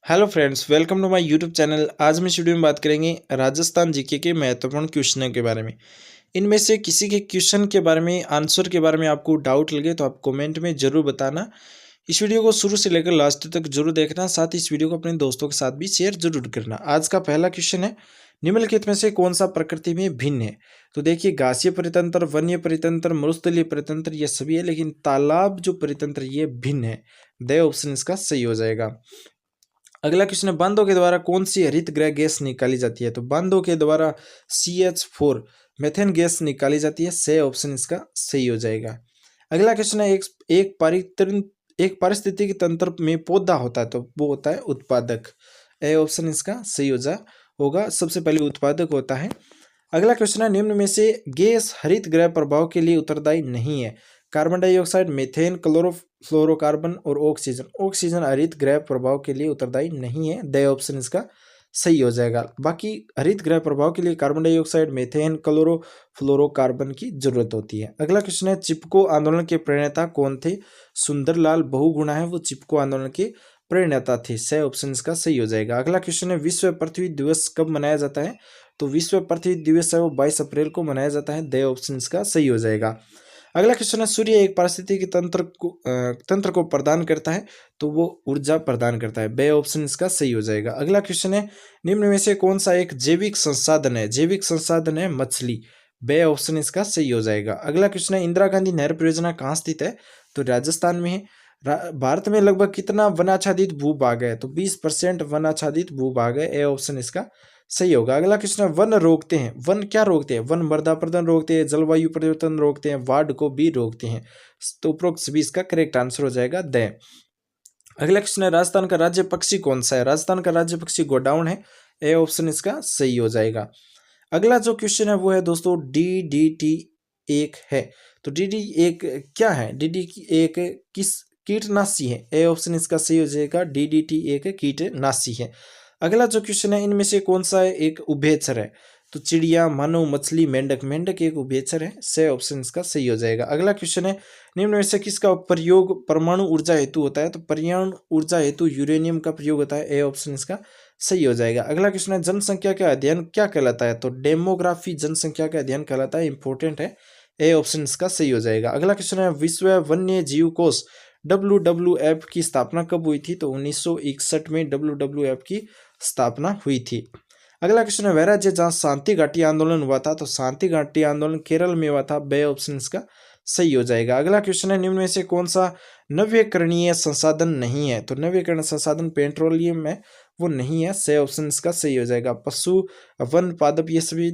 Hello friends, welcome to my YouTube channel. आज हम इस वीडियो में बात करेंगे राजस्थान जीके के महत्वपूर्ण क्वेश्चनों के बारे में। इनमें से किसी के क्वेश्चन के बारे में, आंसर के बारे में आपको डाउट लगे तो आप कमेंट में जरूर बताना। इस वीडियो को शुरू से लेकर लास्ट तक जरूर देखना, साथ ही इस वीडियो को अपने दोस्तों के साथ भी शेयर जरूर करना। आज का पहला क्वेश्चन है, निम्नलिखित में से कौन सा प्रकृति में भिन्न है? तो देखिए, घासीय परितंत्र, वन्य परितंत्र, मरुस्थलीय परितंत्र ये सभी है, लेकिन तालाब जो परितंत्र ये भिन्न है। द ऑप्शन इसका सही हो जाएगा। अगला क्वेश्चन है, बांधों के द्वारा कौन सी हरित गृह गैस निकाली जाती है? तो बांधों के द्वारा CH4 मेथेन गैस निकाली जाती है। से ऑप्शन इसका सही हो जाएगा। अगला क्वेश्चन है, एक पारिस्थितिक तंत्र में पौधा होता है तो वो होता है उत्पादक। ए ऑप्शन इसका सही होगा। सबसे पहले उत्पादक होता है। अगला क्वेश्चन है, निम्न में से गैस हरित गृह प्रभाव के लिए उत्तरदायी नहीं है? कार्बन डाइऑक्साइड, मीथेन, क्लोरोफ्लोरोकार्बन और ऑक्सीजन। ऑक्सीजन हरित गृह प्रभाव के लिए उत्तरदायी नहीं है। द ऑप्शन इसका सही हो जाएगा। बाकी हरित गृह प्रभाव के लिए कार्बन डाइऑक्साइड, मीथेन, क्लोरोफ्लोरोकार्बन की जरूरत होती है। अगला क्वेश्चन है, चिपको आंदोलन के प्रणेता कौन थे? सुंदरलाल बहुगुणा है वो चिपको आंदोलन के प्रणेता थे। से ऑप्शन इसका सही हो जाएगा। अगला क्वेश्चन है, विश्व पृथ्वी दिवस कब मनाया जाता है? तो विश्व पृथ्वी दिवस है वो 22 अप्रैल को मनाया जाता है। द ऑप्शन इसका सही हो जाएगा। अगला क्वेश्चन है, सूर्य एक पारिस्थितिकी तंत्र को प्रदान करता है तो वो ऊर्जा प्रदान करता है। बे ऑप्शन इसका सही हो जाएगा। अगला क्वेश्चन है, निम्न में से कौन सा एक जैविक संसाधन है? जैविक संसाधन है मछली। बे ऑप्शन इसका सही हो जाएगा। अगला क्वेश्चन है, इंदिरा गांधी नहर परियोजना कहाँ स्थित है? तो राजस्थान में है। भारत में लगभग कितना वनाच्छादित भूभाग है? तो 20% वनाच्छादित भूभाग है। ए ऑप्शन इसका सही होगा। अगला क्वेश्चन है, वन रोकते हैं, वन क्या रोकते हैं? वन मृदा प्रदूषण रोकते हैं, जलवायु परिवर्तन रोकते हैं, बाढ़ को भी रोकते हैं। तो उपरोक्त सभी इसका करेक्ट आंसर हो जाएगा द। अगला क्वेश्चन है, राजस्थान का राज्य पक्षी कौन सा है? राजस्थान का राज्य पक्षी गोडाउन है। ए ऑप्शन इसका सही हो जाएगा। अगला जो क्वेश्चन है वो है दोस्तों, DDT एक है तो DDT एक क्या है? DDT एक किस कीटनाशी है? ए ऑप्शन इसका सही हो जाएगा। DDT एक कीटनाशी है। अगला जो क्वेश्चन है, इनमें से कौन सा एक उभयचर है? तो चिड़िया, मानव, मछली, मेंढक। मेंढक एक उभयचर है। से ऑप्शन इसका सही हो जाएगा। अगला क्वेश्चन है, निम्न में से किसका प्रयोग परमाणु ऊर्जा हेतु होता है? तो परमाणु ऊर्जा हेतु यूरेनियम का प्रयोग होता है। ए ऑप्शन इसका सही हो जाएगा। अगला क्वेश्चन है, जनसंख्या का अध्ययन क्या कहलाता है? तो डेमोग्राफी जनसंख्या का अध्ययन कहलाता है। इंपॉर्टेंट है। ए ऑप्शन इसका सही हो जाएगा। अगला क्वेश्चन है, विश्व वन्य जीव कोष WWF की स्थापना कब हुई थी? तो 1961 में WWF की स्थापना हुई थी। अगला क्वेश्चन है, वह राज्य जहाँ शांति घाटी आंदोलन हुआ था? तो शांति घाटी आंदोलन केरल में हुआ था। बे ऑप्शन इसका सही हो जाएगा। अगला क्वेश्चन है, निम्न में से कौन सा नवीकरणीय संसाधन नहीं है? तो नवीकरण संसाधन पेट्रोलियम में वो नहीं है। से ऑप्शन इसका सही हो जाएगा। पशु, वन, पादप ये सभी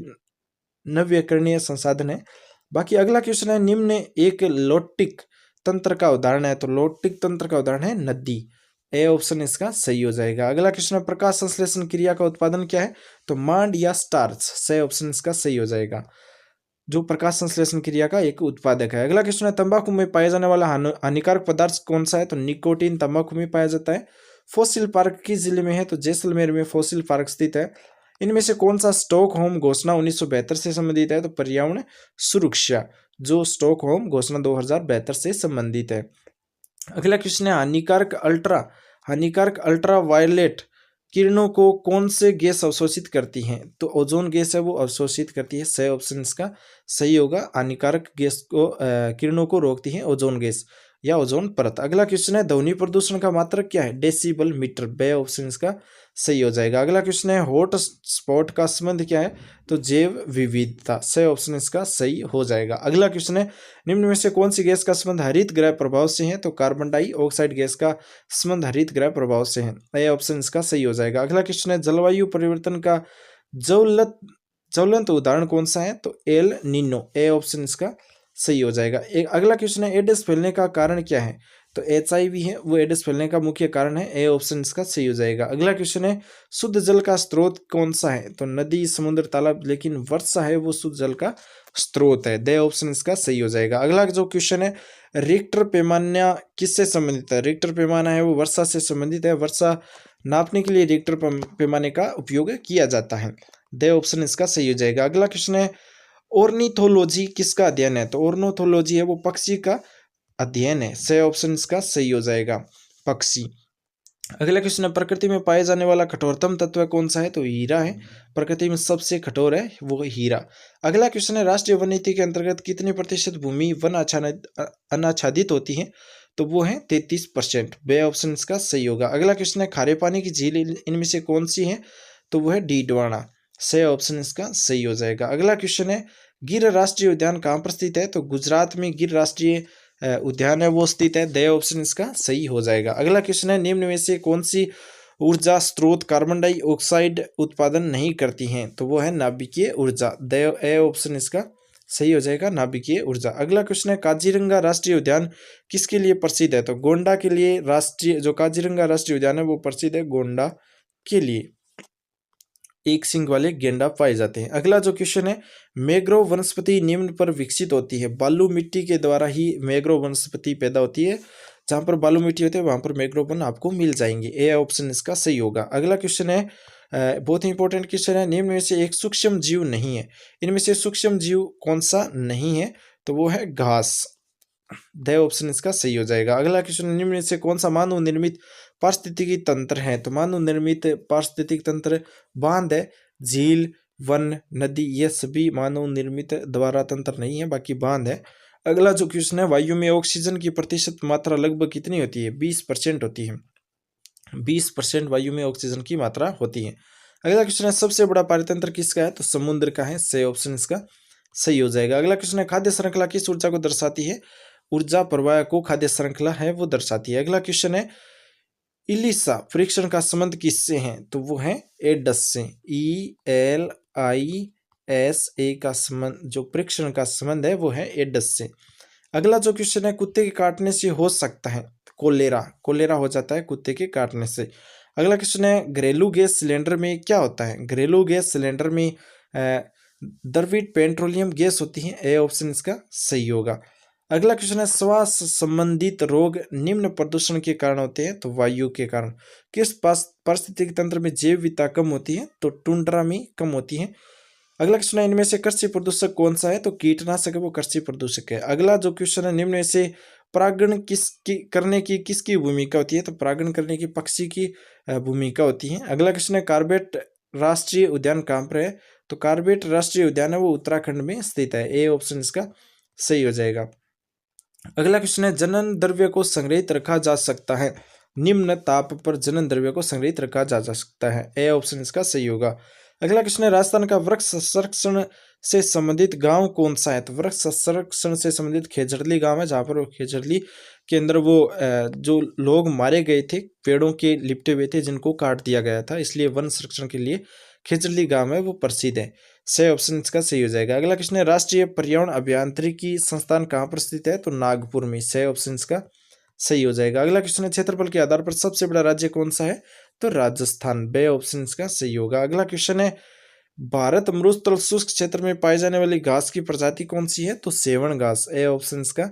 नवीकरणीय संसाधन है। बाकी अगला क्वेश्चन है, निम्न एक लोटिक तंत्र का उदाहरण है? तो लोटिक तंत्र का उदाहरण है नदी। ए ऑप्शन इसका सही हो जाएगा। अगला क्वेश्चन है, प्रकाश संश्लेषण क्रिया का उत्पादन क्या है? तो मांड या स्टार्च। से ऑप्शन इसका सही हो जाएगा। जो प्रकाश संश्लेषण क्रिया का एक उत्पादक है। अगला क्वेश्चन है, तंबाकू में पाया जाने वाला हानिकारक पदार्थ कौन सा है? तो निकोटीन तंबाकू में पाया जाता है। फॉसिल पार्क किस जिले में है? तो जैसलमेर में फॉसिल पार्क स्थित है। इनमें से कौन सा स्टॉकहोम घोषणा 1972 से संबंधित है? तो पर्यावरण सुरक्षा, जो स्टॉकहोम घोषणा 2072 से संबंधित है। अगला क्वेश्चन है, हानिकारक अल्ट्रा वायलेट किरणों को कौन से गैस अवशोषित करती हैं? तो ओजोन गैस है वो अवशोषित करती है। सही ऑप्शन इसका सही होगा। हानिकारक गैस को किरणों को रोकती है ओजोन गैस या ओजोन परत। अगला क्वेश्चन है, ध्वनि प्रदूषण का मात्रक क्या है? Decibel meter. बे ऑप्शन इसका सही हो जाएगा। अगला क्वेश्चन है, हॉट स्पॉट का संबंध क्या है? तो जैव विविधता। सही ऑप्शन इसका सही हो जाएगा। अगला क्वेश्चन है, निम्न में से कौन सी गैस का संबंध हरित गृह प्रभाव से है? तो कार्बन डाइऑक्साइड गैस का संबंध हरित गृह प्रभाव से है। ए ऑप्शन इसका सही हो जाएगा। अगला क्वेश्चन है, जलवायु परिवर्तन का ज्वलंत उदाहरण कौन सा है? तो एल नीनो। ए ऑप्शन इसका सही हो जाएगा। एक अगला क्वेश्चन है, एड्स फैलने का कारण क्या है? तो HIV है वो एड्स फैलने का मुख्य कारण है। ए ऑप्शन इसका सही हो जाएगा। अगला क्वेश्चन है, शुद्ध जल का स्रोत कौन सा है? तो नदी, समुद्र, तालाब, लेकिन वर्षा है वो शुद्ध जल का स्रोत है। दे ऑप्शन इसका सही हो जाएगा। अगला जो क्वेश्चन है, रिक्टर पैमाना किससे संबंधित है? रिक्टर पैमाना है वो वर्षा से संबंधित है। वर्षा नापने के लिए रिक्टर पैमाने का उपयोग किया जाता है। दे ऑप्शन इसका सही हो जाएगा। अगला क्वेश्चन है, ऑर्निथोलॉजी किसका अध्ययन है? तो ऑर्निथोलॉजी है वो पक्षी का अध्ययन है। से ऑप्शन इसका सही हो जाएगा, पक्षी। अगला क्वेश्चन है, प्रकृति में पाए जाने वाला कठोरतम तत्व कौन सा है? तो हीरा है। प्रकृति में सबसे कठोर है वो हीरा। अगला क्वेश्चन है, राष्ट्रीय वन नीति के अंतर्गत कितने प्रतिशत भूमि वन अनाच्छादित होती है? तो वो है 33%। बे ऑप्शन इसका सही होगा। अगला क्वेश्चन है, खारे पानी की झील इनमें से कौन सी है? तो वो है डीडवाना। सही ऑप्शन इसका सही हो जाएगा। अगला क्वेश्चन है, गिर राष्ट्रीय उद्यान कहाँ पर स्थित है? तो गुजरात में गिर राष्ट्रीय उद्यान है वो स्थित है। द ऑप्शन इसका सही हो जाएगा। अगला क्वेश्चन है, निम्न में से कौन सी ऊर्जा स्रोत कार्बन डाइऑक्साइड उत्पादन नहीं करती हैं? तो वो है नाभिकीय ऊर्जा। द ऑप्शन इसका सही हो जाएगा, नाभिकीय ऊर्जा। अगला क्वेश्चन है, काजीरंगा राष्ट्रीय उद्यान किसके लिए प्रसिद्ध है? तो गोंडा के लिए। राष्ट्रीय जो काजीरंगा राष्ट्रीय उद्यान है वो प्रसिद्ध है गोंडा के लिए। एक सिंग वाले गेंडा पाए जाते हैं। अगला जो क्वेश्चन है, मैंग्रोव वनस्पति निम्न पर विकसित होती है? बालू मिट्टी के द्वारा ही मैंग्रोव वनस्पति पैदा होती है। जहां पर बालू मिट्टी होती है वहां पर मैंग्रोव वन आपको मिल जाएंगे। ए ऑप्शन इसका सही होगा। अगला क्वेश्चन है, बहुत ही इंपॉर्टेंट क्वेश्चन है, निम्न में से एक सूक्ष्म जीव नहीं है। इनमें से सूक्ष्म जीव कौन सा नहीं है? तो वो है घास। द ऑप्शन इसका सही हो जाएगा। अगला क्वेश्चन, निम्न में से कौन सा मानव निर्मित पारिस्थितिकी तंत्र है? तो मानव निर्मित पारिस्थितिक तंत्र बांध है, झील, वन, नदी, ये सभी मानव निर्मित द्वारा तंत्र नहीं है, बाकी बांध है। अगला जो क्वेश्चन है, वायु में ऑक्सीजन की प्रतिशत मात्रा लगभग कितनी होती है? 20% होती है। 20% वायु में ऑक्सीजन की मात्रा होती है। अगला क्वेश्चन है, सबसे बड़ा पारितंत्र किसका है? तो समुद्र का है। सही ऑप्शन इसका सही हो जाएगा। अगला क्वेश्चन है, खाद्य श्रृंखला किस ऊर्जा को दर्शाती है? ऊर्जा प्रवाह को खाद्य श्रृंखला है वो दर्शाती है। अगला क्वेश्चन है, इलिसा परीक्षण का संबंध किससे है? तो वो है एडस से। ELISA का संबंध, जो परीक्षण का संबंध है वो है एडस से। अगला जो क्वेश्चन है, कुत्ते के काटने से हो सकता है कोलेरा। कोलेरा हो जाता है कुत्ते के काटने से। अगला क्वेश्चन है, घरेलू गैस सिलेंडर में क्या होता है? घरेलू गैस सिलेंडर में द्रवित पेट्रोलियम गैस होती है। ए ऑप्शन इसका सही होगा। अगला क्वेश्चन है, श्वास संबंधित रोग निम्न प्रदूषण के कारण होते हैं? तो वायु के कारण। किस पारिस्थितिक तंत्र में जैव विविधता कम होती है? तो टुंड्रा में कम होती है। अगला क्वेश्चन है, इनमें से कृषि प्रदूषक कौन सा है? तो कीटनाशक है वो कृषि प्रदूषक है। अगला जो क्वेश्चन है, निम्न में से परागण करने की किसकी भूमिका होती है? तो परागण करने की पक्षी की भूमिका होती है। अगला क्वेश्चन है, कार्बेट राष्ट्रीय उद्यान कहाँ पर है? तो कार्बेट राष्ट्रीय उद्यान है वो उत्तराखंड में स्थित है। ए ऑप्शन इसका सही हो जाएगा। अगला क्वेश्चन है, जनन द्रव्य को संग्रहित रखा जा सकता है? निम्न ताप पर जनन द्रव्य को संग्रहित रखा जा सकता है। ए ऑप्शन इसका सही होगा। अगला क्वेश्चन है, राजस्थान का वृक्ष संरक्षण से संबंधित गांव कौन सा है? तो वृक्ष संरक्षण से संबंधित खेजड़ली गांव है, जहां पर खेजड़ली के अंदर वो जो लोग मारे गए थे, पेड़ों के लिपटे हुए थे जिनको काट दिया गया था, इसलिए वन संरक्षण के लिए खेजड़ली गांव है वो प्रसिद्ध है। सही ऑप्शन इसका सही हो जाएगा। अगला क्वेश्चन है, राष्ट्रीय पर्यावरण अभियांत्रिकी संस्थान कहाँ पर स्थित है? तो नागपुर में। सही ऑप्शन इसका सही हो जाएगा। अगला क्वेश्चन है, क्षेत्रफल के आधार पर सबसे बड़ा राज्य कौन सा है? तो राजस्थान। बे ऑप्शन इसका सही होगा। अगला क्वेश्चन है, भारत मरुस्थल शुष्क क्षेत्र में पाई जाने वाली घास की प्रजाति कौन सी है? तो सेवण घास। ए ऑप्शन इसका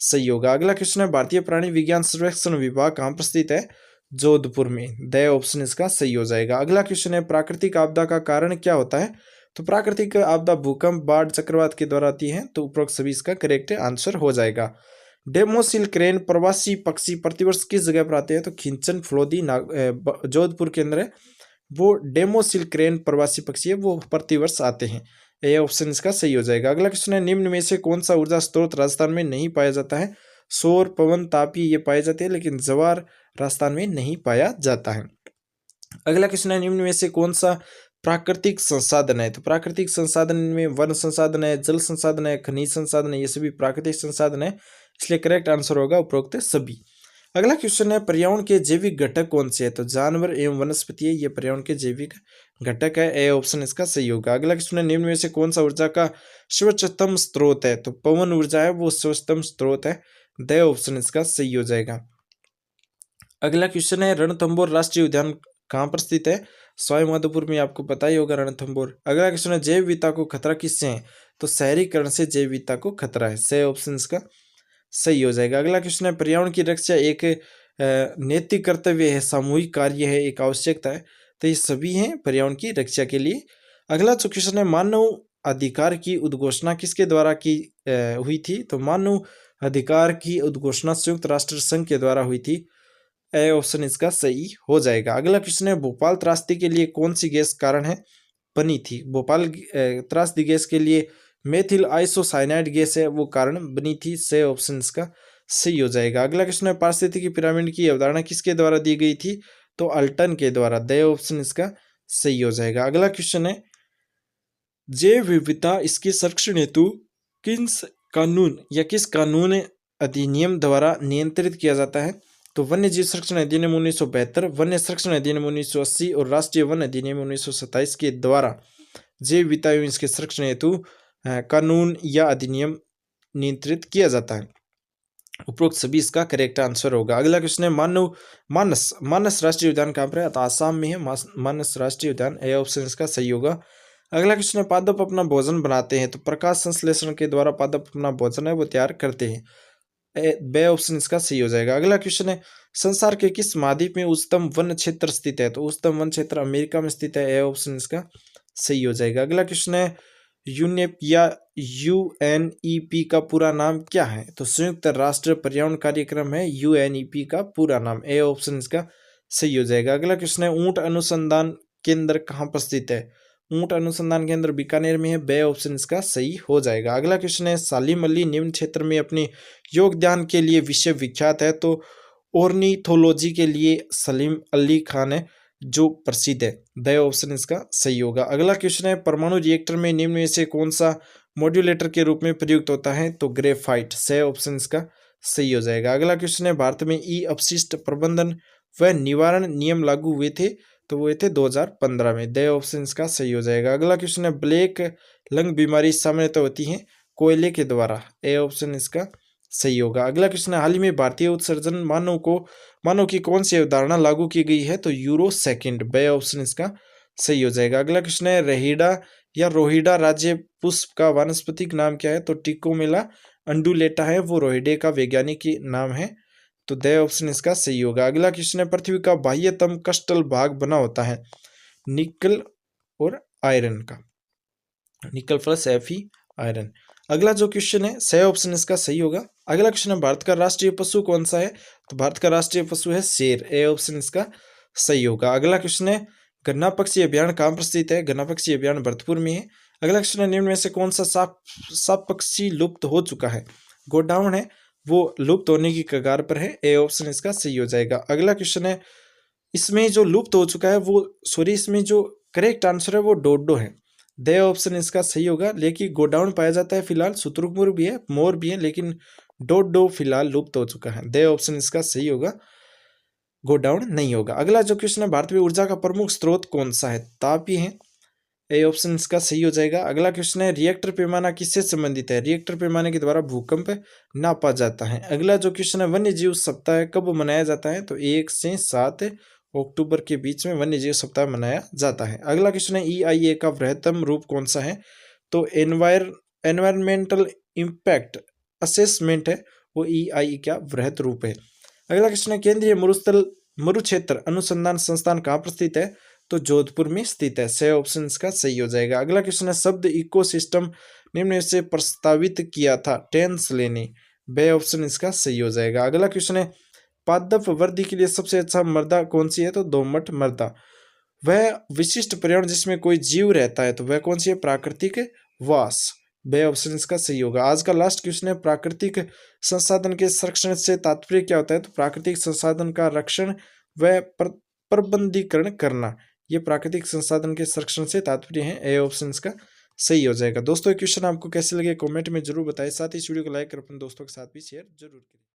सही होगा। अगला क्वेश्चन है, भारतीय प्राणी विज्ञान सर्वेक्षण विभाग कहाँ पर स्थित है? जोधपुर में। द ऑप्शन इसका सही हो जाएगा। अगला क्वेश्चन है, प्राकृतिक आपदा का कारण क्या होता है? तो प्राकृतिक आपदा भूकंप, बाढ़, चक्रवात के द्वारा आती है। तो उपरोक्त सभी इसका करेक्ट आंसर हो जाएगा। डेमोसिल क्रेन प्रवासी पक्षी प्रतिवर्ष किस जगह पर आते हैं? तो खिंचन फलोदी जोधपुर के अंदर है वो डेमोसिल क्रेन प्रवासी पक्षी है वो प्रतिवर्ष आते हैं। ये ऑप्शन इसका सही हो जाएगा। अगला क्वेश्चन है, निम्न में से कौन सा ऊर्जा स्रोत राजस्थान में नहीं पाया जाता है? सौर, पवन, तापी ये पाए जाते हैं, लेकिन जवार राजस्थान में नहीं पाया जाता है। अगला क्वेश्चन है, निम्न में से कौन सा प्राकृतिक संसाधन है? तो प्राकृतिक संसाधन में वन संसाधन है, जल संसाधन है, खनिज संसाधन है, ये सभी प्राकृतिक संसाधन है, इसलिए करेक्ट आंसर होगा उपरोक्त सभी। अगला क्वेश्चन है, पर्यावरण के जैविक घटक कौन से है? तो जानवर एवं वनस्पति है, ये पर्यावरण के जैविक घटक है। ए ऑप्शन इसका सही होगा। अगला क्वेश्चन है, निम्न में से कौन सा ऊर्जा का सर्वोच्चतम स्रोत है? तो पवन ऊर्जा है वो सर्वोच्चतम स्रोत है। द ऑप्शन इसका सही हो जाएगा। अगला क्वेश्चन है, रणथंभौर राष्ट्रीय उद्यान कहाँ पर स्थित है? सवाई माधोपुर में, आपको पता ही होगा रणथंभौर। अगला क्वेश्चन है, जैव विविधता को खतरा किससे है? तो शहरीकरण से जैव विविधता को खतरा है। सही ऑप्शन इसका सही हो जाएगा। अगला क्वेश्चन है, पर्यावरण की रक्षा एक नैतिक कर्तव्य है, सामूहिक कार्य है, एक आवश्यकता है। तो ये सभी हैं पर्यावरण की रक्षा के लिए। अगला जो क्वेश्चन है, मानव अधिकार की उद्घोषणा किसके द्वारा की हुई थी? तो मानव अधिकार की उद्घोषणा संयुक्त राष्ट्र संघ के द्वारा हुई थी। ए ऑप्शन इसका सही हो जाएगा। अगला क्वेश्चन है, भोपाल त्रासदी के लिए कौन सी गैस कारण है बनी थी? भोपाल त्रासदी गैस के लिए मेथिल आइसोसाइनाइड गैस है वो कारण बनी थी। से ऑप्शन इसका सही हो जाएगा। अगला क्वेश्चन है, पारिस्थितिकी पिरामिड की अवधारणा किसके द्वारा दी गई थी? तो अल्टन के द्वारा। दे ऑप्शन इसका सही हो जाएगा। अगला क्वेश्चन है, जैव विविधता इसके संरक्षण हेतु किस कानून या किस कानून अधिनियम द्वारा नियंत्रित किया जाता है? तो वन्य जीव संरक्षण अधिनियम 1972, वन्य संरक्षण अधिनियम 1980 और राष्ट्रीय वन अधिनियम 1927 के द्वारा जैव विविधता एवं इसके संरक्षण हेतु कानून या अधिनियम नियंत्रित किया जाता है। उपरोक्त सभी इसका करेक्ट आंसर होगा। अगला क्वेश्चन है, मानस राष्ट्रीय उद्यान कहाँ पर है? तो आसाम में है मानस राष्ट्रीय उद्यान। ए ऑप्शन इसका सही होगा। अगला क्वेश्चन है, पादप अपना भोजन बनाते हैं तो प्रकाश संश्लेषण के द्वारा पादप अपना भोजन है वो तैयार करते हैं। बे ऑप्शन इसका सही हो जाएगा। अगला क्वेश्चन है, संसार के किस महाद्वीप में उच्चतम वन क्षेत्र स्थित है? तो उच्चतम वन क्षेत्र अमेरिका में स्थित है। ए ऑप्शन इसका सही हो जाएगा। अगला क्वेश्चन है, यूनेप या यूएनईपी का पूरा नाम क्या है? तो संयुक्त राष्ट्र पर्यावरण कार्यक्रम है यूएनईपी का पूरा नाम। ए ऑप्शन इसका सही हो जाएगा। अगला क्वेश्चन है, ऊंट अनुसंधान केंद्र कहाँ पर स्थित है? ऊंट अनुसंधान केंद्र बीकानेर में है। बे ऑप्शन इसका सही हो जाएगा। अगला क्वेश्चन है, सालिम अली निम्न क्षेत्र में अपने योगदान के लिए विश्व विख्यात है। तो ऑर्निथोलॉजी के लिए सलीम अली खान है जो प्रसिद्ध है। द ऑप्शन इसका सही होगा। अगला क्वेश्चन है, परमाणु रिएक्टर में निम्न में से कौन सा मॉड्यूलेटर के रूप में प्रयुक्त होता है? तो ग्रेफाइट। से ऑप्शन इसका सही हो जाएगा। अगला क्वेश्चन है, भारत में ई अपशिष्ट प्रबंधन व निवारण नियम लागू हुए थे? तो वो थे 2015 में। द ऑप्शन इसका सही हो जाएगा। अगला क्वेश्चन है, ब्लैक लंग बीमारी सामान्यतः होती है कोयले के द्वारा। ए ऑप्शन इसका सही होगा। अगला क्वेश्चन है, हाल ही में भारतीय उत्सर्जन मानव की कौन सी अवधारणा लागू की गई है? तो यूरो सेकंड। बे ऑप्शन इसका सही हो जाएगा। अगला क्वेश्चन है, रेहिडा या रोहिडा राज्य पुष्प का वानस्पतिक नाम क्या है? तो टिकोमेला अंडुलेटा है वो रोहिडे का वैज्ञानिक नाम है। तो द ऑप्शन इसका सही होगा। अगला क्वेश्चन है, पृथ्वी का बाह्यतम क्रिस्टल भाग बना होता है निकल और आयरन का। Nickel plus Fe iron. अगला जो क्वेश्चन है, सही ऑप्शन इसका सही होगा। अगला क्वेश्चन है, भारत का राष्ट्रीय पशु कौन सा है? तो भारत का राष्ट्रीय पशु है शेर। ए ऑप्शन इसका सही होगा। अगला क्वेश्चन है, गन्ना पक्षी अभ्यारण्य कहाँ पर स्थित है? गन्ना पक्षी अभ्यारण्य भरतपुर में है। अगला क्वेश्चन है, निम्न में से कौन सा साप पक्षी लुप्त हो चुका है? गोडाउन है वो लुप्त होने की कगार पर है। ए ऑप्शन इसका सही हो जाएगा। अगला क्वेश्चन है, इसमें जो लुप्त हो चुका है वो इसमें जो करेक्ट आंसर है वो डोडो है। द ऑप्शन इसका सही होगा। लेकिन गोडाउन पाया जाता है फिलहाल, शुतुरमुर्ग भी है, मोर भी है, लेकिन डोडो फिलहाल लुप्त हो चुका है। द ऑप्शन इसका सही होगा, गोडाउन नहीं होगा। अगला जो क्वेश्चन है, भारत में ऊर्जा का प्रमुख स्रोत कौन सा है? ताप ही है। ए ऑप्शन इसका सही हो जाएगा। अगला क्वेश्चन है, रिएक्टर पैमाना किससे संबंधित है? रिएक्टर पैमाने के द्वारा भूकंप नापा जाता है। अगला जो क्वेश्चन है, वन्य जीव सप्ताह कब मनाया जाता है? तो 1 से 7 अक्टूबर के बीच में वन्य जीव सप्ताह मनाया जाता है। अगला क्वेश्चन है, EIA का वृहत्तम रूप कौन सा है? तो एनवायरमेंटल इम्पैक्ट असेसमेंट है वो EIA का वृहत रूप है। अगला क्वेश्चन है, केंद्रीय मरुक्षेत्र अनुसंधान संस्थान कहाँ पर स्थित है? तो जोधपुर में स्थित है। से ऑप्शन इसका सही हो जाएगा। अगला क्वेश्चन है, शब्द इकोसिस्टम निम्न में से प्रस्तावित किया था टेंस लेने। बे ऑप्शन इसका सही हो जाएगा। अगला क्वेश्चन है, पादप वृद्धि के लिए सबसे अच्छा मृदा कौन सी है? तो दोमट मृदा। वह विशिष्ट पर्यावरण जिसमें कोई जीव रहता है तो वह कौन सी है? प्राकृतिक वास। बे ऑप्शन इसका सही होगा। आज का लास्ट क्वेश्चन है, प्राकृतिक संसाधन के संरक्षण से तात्पर्य क्या होता है? तो प्राकृतिक संसाधन का रक्षण व प्रबंधीकरण करना, ये प्राकृतिक संसाधन के संरक्षण से तात्पर्य है। ए ऑप्शन इसका सही हो जाएगा। दोस्तों, ये क्वेश्चन आपको कैसे लगे कमेंट में जरूर बताएं। साथ ही इस वीडियो को लाइक कर अपने दोस्तों के साथ भी शेयर जरूर करें।